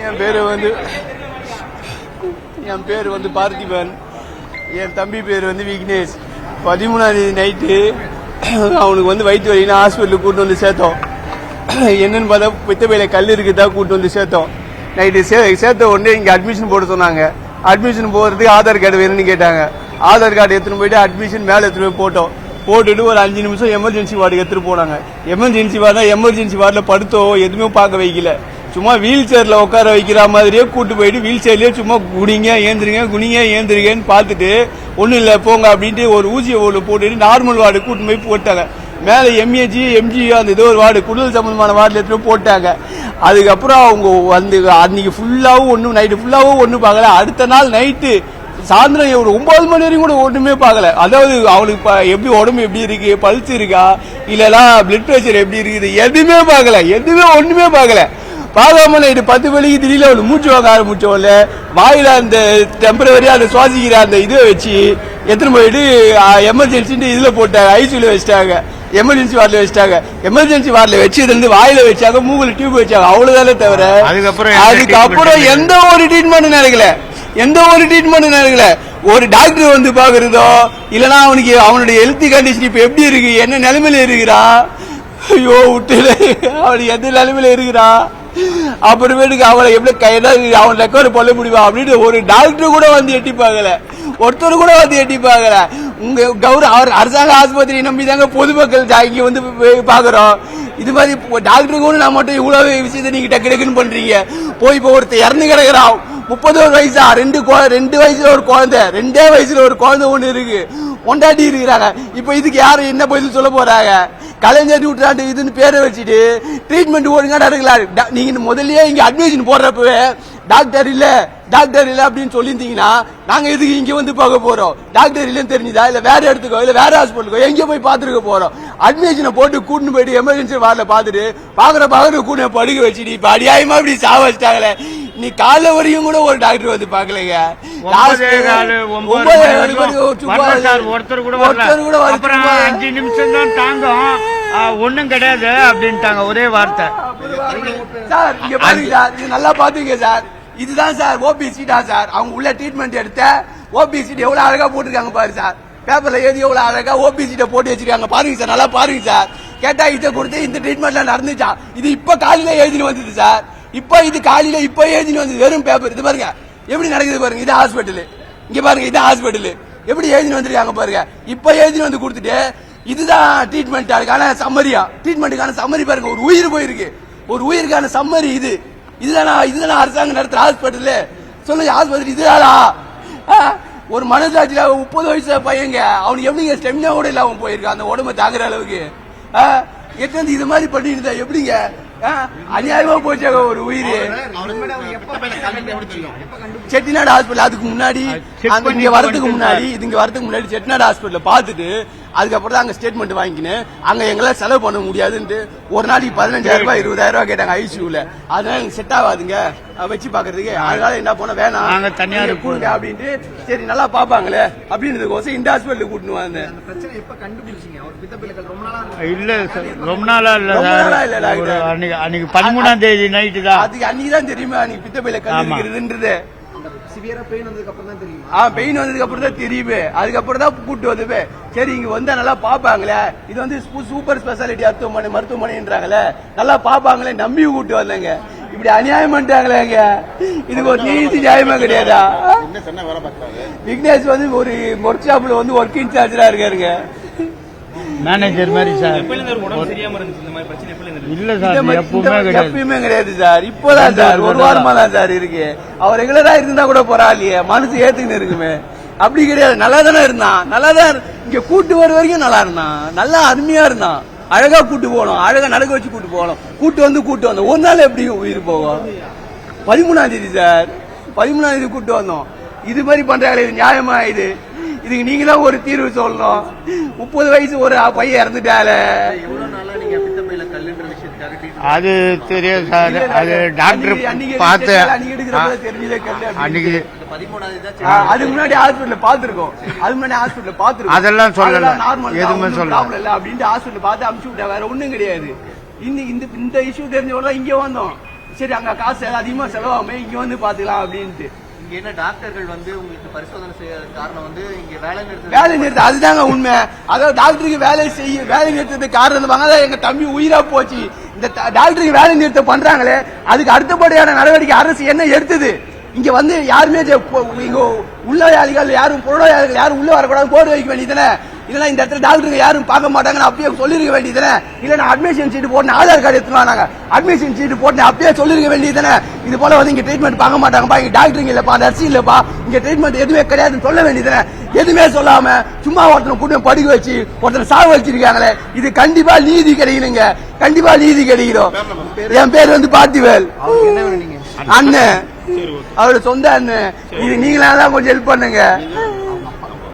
என் பேர் வந்து பார்த்திபன். என் தம்பி பேர் வந்து விக்னேஷ். 13ஆம் தேதி நைட்டு அவனுக்கு வந்து வயிற்று வலின்னு ஹாஸ்பிட்டலுக்கு கூட்டு வந்து சேர்த்தோம். என்னன்னு பார்த்தா பித்தப்பையில கல் இருக்குதா கூட்டு வந்து சேர்த்தோம். நைட்டு சேர்த்த உடனே இங்கே அட்மிஷன் போட சொன்னாங்க. அட்மிஷன் போகிறதுக்கு ஆதார் கார்டு வேணும்னு கேட்டாங்க. ஆதார் கார்டு எடுத்துன்னு போயிட்டு அட்மிஷன் மேலே எடுத்துன்னு போய் போட்டோம். போட்டுட்டு ஒரு 5 நிமிஷம் எமர்ஜென்சி வார்டுக்கு எடுத்துட்டு போனாங்க. எமர்ஜென்சி வார்டில் படுத்தோ எதுவுமே பார்க்க வைக்கல. சும்மா வீல் சேர்ல உட்கார வைக்கிற மாதிரியே கூட்டு போயிட்டு வீல் சேர்லயே சும்மா குனிங்க ஏந்திரிங்கன்னு பார்த்துட்டு ஒன்றும் இல்லை போங்க அப்படின்ட்டு ஒரு ஊசியை போட்டுட்டு நார்மல் வார்டு கூட்டு போய் போட்டாங்க. மேலே எம்ஜி அந்த ஏதோ ஒரு வார்டு குடல் சம்பந்தமான வார்டில் எடுத்துட்டு போட்டாங்க. அதுக்கப்புறம் அவங்க வந்து அன்னைக்கு ஃபுல்லாவும் நைட்டு ஃபுல்லாவும் ஒன்றும் பார்க்கல. அடுத்த நாள் நைட்டு சாயந்தரம் ஒரு 9 மணி வரைக்கும் கூட ஒண்ணுமே பார்க்கல. அதாவது அவனுக்கு எப்படி உடம்பு எப்படி இருக்கு, பல்ஸ் இருக்கா இல்லனா பிளட் பிரஷர் எப்படி இருக்குது எதுவுமே ஒண்ணுமே பார்க்கல. பார்க்காம நைட்டு 10 மணிக்கு திடீர்னு அவனுக்கு மூச்சு வாங்க ஆரம்பிச்சோம்ல. வாயில அந்த டெம்பரவரியா அந்த சுவாசிக்கிற அந்த இதை வச்சு எடுத்துன்னு போயிட்டு எமர்ஜென்சி இதுல போட்டாங்க. ஐசியூல வச்சிட்டாங்க. எமர்ஜென்சி வார்டில் வச்சதுல இருந்து வாயில வச்சாங்க, மூக்குல டியூப் வச்சாங்க. அவ்வளவுதானே தவிர அதுக்கப்புறம் எந்த ஒரு ட்ரீட்மெண்ட் நடக்கல. ஒரு டாக்டர் வந்து பாக்குறதோ இல்லனா அவனுக்கு அவனுடைய ஹெல்த் கண்டிஷன் இப்ப எப்படி இருக்கு, என்ன நிலைமையில இருக்கிறா, ஐயோ விட்டுல அவனுக்கு எந்த நிலைமையில இருக்கிறா, அப்புறமேட்டுக்கு அவளை எப்படி அவன் ரெக்கவர் பண்ண முடியுமா அப்படின்னு ஒரு டாக்டர் கூட வந்து எட்டி பார்க்கல. ஒருத்தர் கூட வந்து எட்டி பார்க்கல. உங்க அரசாங்க ஆஸ்பத்திரி நம்பி தாங்க பொதுமக்கள் இங்க வந்து பாக்குறோம். இது மாதிரி டாக்டர் கூட நான் மட்டும் இவ்வளவு விஷயத்தை நீங்க டக்குன்னு பண்றீங்க. போய் இப்ப ஒருத்தர் இறந்து கிடக்குறான். 31 வயசா, 2 வயசுல ஒரு குழந்தை, 2 வயசுல ஒரு குழந்தை ஒண்ணு இருக்கு, கொண்டாடி இருக்கிறாங்க. இப்ப இதுக்கு யாரும் என்ன பதில் சொல்ல போறாங்க? கலைஞர் நூற்றாண்டு இதுன்னு பேரை வச்சுட்டு ட்ரீட்மெண்ட் ஒழுங்கா நடக்கலாம். நீங்க முதல்லயே இங்க அட்மிஷன் போடுறப்பவே டாக்டர் இல்ல அப்படின்னு சொல்லியிருந்தீங்கன்னா நாங்க எதுக்கு இங்க வந்து பார்க்க போறோம்? டாக்டர் இல்லன்னு தெரிஞ்சுதா இல்ல வேற இடத்துக்கோ இல்ல வேற ஹாஸ்பிட்டலுக்கோ எங்க போய் பாத்துருக்க போறோம்? அட்மிஷனை போட்டு கூட்டு போயிட்டு எமர்ஜென்சி வார்டில் பாத்துட்டு பாக்குற கூட படுக்க வச்சுட்டு இப்ப அடியாயமா இப்படி சாவச்சிட்டாங்களே. நீ காலைல வரையும் கூட ஒரு டாக்டர் வந்து பாக்கலைங்க. ஒருத்தர் கூட 5 நிமிஷம் தான் தாங்கும், ஒண்ணும் கிடையாது அப்படின்ட்டாங்க ஒரே வார்த்தை. சார் இங்க பாருங்க சார், இது நல்லா பாத்துங்க சார். இதுதான் சார் ஓபி சீட்டா சார். அவங்க உள்ள ட்ரீட்மெண்ட் எடுத்த ஓபி சீட் எவ்வளவு அழகா போட்டிருக்காங்க பாரு சார். பேப்பர்ல எழுதி எவ்வளவு அழகா ஓபி சீட்டை போட்டு வச்சிருக்காங்க பாருங்க சார். நல்லா பாருங்க சார். கேட்டா இதை கொடுத்து இந்த ட்ரீட்மெண்ட்லாம் நடந்துச்சா? இது இப்ப காலையில எழுதினு வந்தது சார். இது காலையில எழுதினு வந்தது வெறும் பேப்பர். இது பாருங்க எப்படி நடக்குது பாருங்க. இது ஹாஸ்பிட்டல். இங்க பாருங்க இது ஹாஸ்பிட்டல் எப்படி எழுதினு வந்திருக்காங்க பாருங்க. இப்ப எழுதினு வந்து கொடுத்துட்டு இதுதான் ட்ரீட்மெண்ட்டுக்கான சம்மரி பாருங்க. ஒரு உயிர் போயிருக்கு, ஒரு உயிருக்கான சம்மரி இது. இதுதான் அரசாங்கம் நடத்துற ஹாஸ்பிட்டல். சொல்லுங்க ஆஸ்பத்திரி இதுதானா? ஒரு மனசாட்சியில 30 வயசு பையங்க அவனுக்கு எப்படிங்க ஸ்டெமினா கூட இல்ல அவன் போயிருக்கான் அந்த உடம்பு தாங்குற அளவுக்கு. எட்டு இது மாதிரி பண்ணிருந்தா எப்படிங்க? அநியாயமா போச்சாங்க ஒரு உயிர். செட்டிநாடு ஹாஸ்பிட்டல் அதுக்கு முன்னாடி இங்க வரதுக்கு முன்னாடி செட்டிநாடு ஹாஸ்பிட்டல் பாத்துட்டு அதுக்கப்புறம் தான் அங்க ஸ்டேட்மெண்ட் வாங்கிக்கின்னு அங்க எங்களால செலவு பண்ண முடியாதுன்னு ஒரு நாளைக்கு 15,000 ரூபாய் 20,000 ரூபாய் கேட்டாங்க ஐசியூல. அதனால எனக்கு செட் ஆகாதுங்க வச்சு பாக்குறதுக்கு. அதனால என்ன பண்ண வேணாம் தனியார் கொடுங்க அப்படின்ட்டு சரி நல்லா பாப்பாங்களே அப்படின்றதுக்கோசம் இந்த ஹாஸ்பிட்டல் கூட்டின்னு வந்தேன். இல்ல ரொம்ப நாளா இல்ல, அன்னைக்கு 13ஆம் தேதி நைட்டு தான். அதுக்கு அன்னைக்குதான் தெரியுமா அன்னைக்கு பித்தப்பையில கல் இருக்கிறது. பெயின் வந்ததுக்கு அப்புறம் தான் தெரியுமே. அதுக்கப்புறம் தான் கூட்டு வந்து சரி இங்க வந்தா நல்லா பாப்பாங்களே, இது வந்து சூப்பர் ஸ்பெஷாலிட்டி மருத்துவமனைன்றாங்களே, நல்லா பாப்பாங்களே நம்பி கூட்டு வந்தாங்க. இப்படி அநியாயம் பண்ணிட்டாங்களேங்க. இதுக்கு ஒரு நீதி நியாயமா கிடையாதா? விக்னேஷ் வந்து ஒரு ஒர்க் ஷாப்ல வந்து ஒர்க் இன்சார்ஜா இருக்காருங்க, மேனேஜர் மாதிரி சார். இல்ல சார் எப்பயுமே கிடையாது சார். இப்பதான் சார் ஒரு வாரமா தான் சார் இருக்கு. அவர் ரெகுலரா இருந்தா கூட போறாளியே மனசு ஏத்துக்கின்னு இருக்குமே. அப்படி கிடையாது. நல்லா தானே இருந்தான். நல்லாதான் இங்க கூட்டு வர வரைக்கும் நல்லா இருந்தான். நல்லா அருமையா இருந்தான். அழகா கூட்டு போகணும், அழகா நடக்க வச்சு கூட்டு போகணும். கூட்டு வந்தோம் ஒரு நாள் எப்படி உயிர் போகும்? 13ஆம் தேதி சார், 13ஆம் தேதி கூட்டு வந்தோம். இது மாதிரி பண்றாங்களே இது நியாயமா? இதுக்கு நீங்க தான் ஒரு தீர்வு சொல்லணும். 30 வயசு ஒரு பையன் இறந்துட்டாலே. அது தெரியாது சார். அது டாக்டர் பார்த்து அதுக்கு முன்னாடி ஹாஸ்பிட்டல் பாத்துருக்கோம். அதெல்லாம் சொல்லல, எதுவுமே சொல்லல அப்படின்ட்டு ஹாஸ்பிட்டல் பார்த்து அனுப்பிச்சு விட்டா. வேற ஒண்ணும் கிடையாது. இந்த இஷ்யூ தெரிஞ்சவங்க இங்க வந்தோம். சரி அங்க காசு அதிகமா செலவாகுமே இங்க வந்து பாத்துக்கலாம் அப்படின்ட்டு. இங்க என்ன டாக்டர்கள் வந்து உங்களுக்கு பரிசோதனை செய்ய காரணம் வந்து இங்க வேலை நிறுத்தம் அதுதாங்க உண்மை. அதாவது டாக்டருக்கு வேலை நிறுத்தத்துக்கு காரணம் அதான் எங்க தம்பி உயிரா போச்சு. இந்த டாக்டருக்கு வேலை நிறுத்தம் பண்றாங்களே அதுக்கு அடுத்தபடியான நடவடிக்கை அரசு என்ன எடுத்தது? இங்க வந்து யாருமே இங்க உள்ளாளிகள் யாரும் புறநோயாளிகள் யாரும் உள்ள வரக்கூடாது போர்டு வைக்க வேண்டியதுதானே. இல்லைன்னா இந்த இடத்துல டாக்டருக்கு யாரும் பார்க்க மாட்டாங்கன்னு அப்பயே சொல்லிருக்க வேண்டியதுதானே. இல்ல நான் அட்மிஷன் சீட்டு போட்டு ஆதார் கார்டு எடுத்துட்டு வாங்க அட்மிஷன் சீட்டு போட்டு அப்பயே சொல்லிருக்க வேண்டியதுதானே. இது போல வந்து இங்க ட்ரீட்மெண்ட் பார்க்க மாட்டாங்கப்பா, இங்க டாக்டர் இல்லப்பா, நர்ஸ் இல்லப்பா, இங்க ட்ரீட்மெண்ட் எதுவுமே கிடையாதுன்னு சொல்ல வேண்டியதுதானே. எதுவுமே சொல்லாம சும்மா ஒருத்தனை கூட்டு படிக்க வச்சு ஒருத்தனை சாக வச்சிருக்காங்களே, இது கண்டிப்பா நீதி கிடைக்கணுங்க, கண்டிப்பா நீதி கிடைக்கணும். என் பேர் வந்து பார்த்திவேல் அண்ணன், அவரோட சொந்த அண்ணன். இது நீங்களா தான் கொஞ்சம் ஹெல்ப் பண்ணுங்க.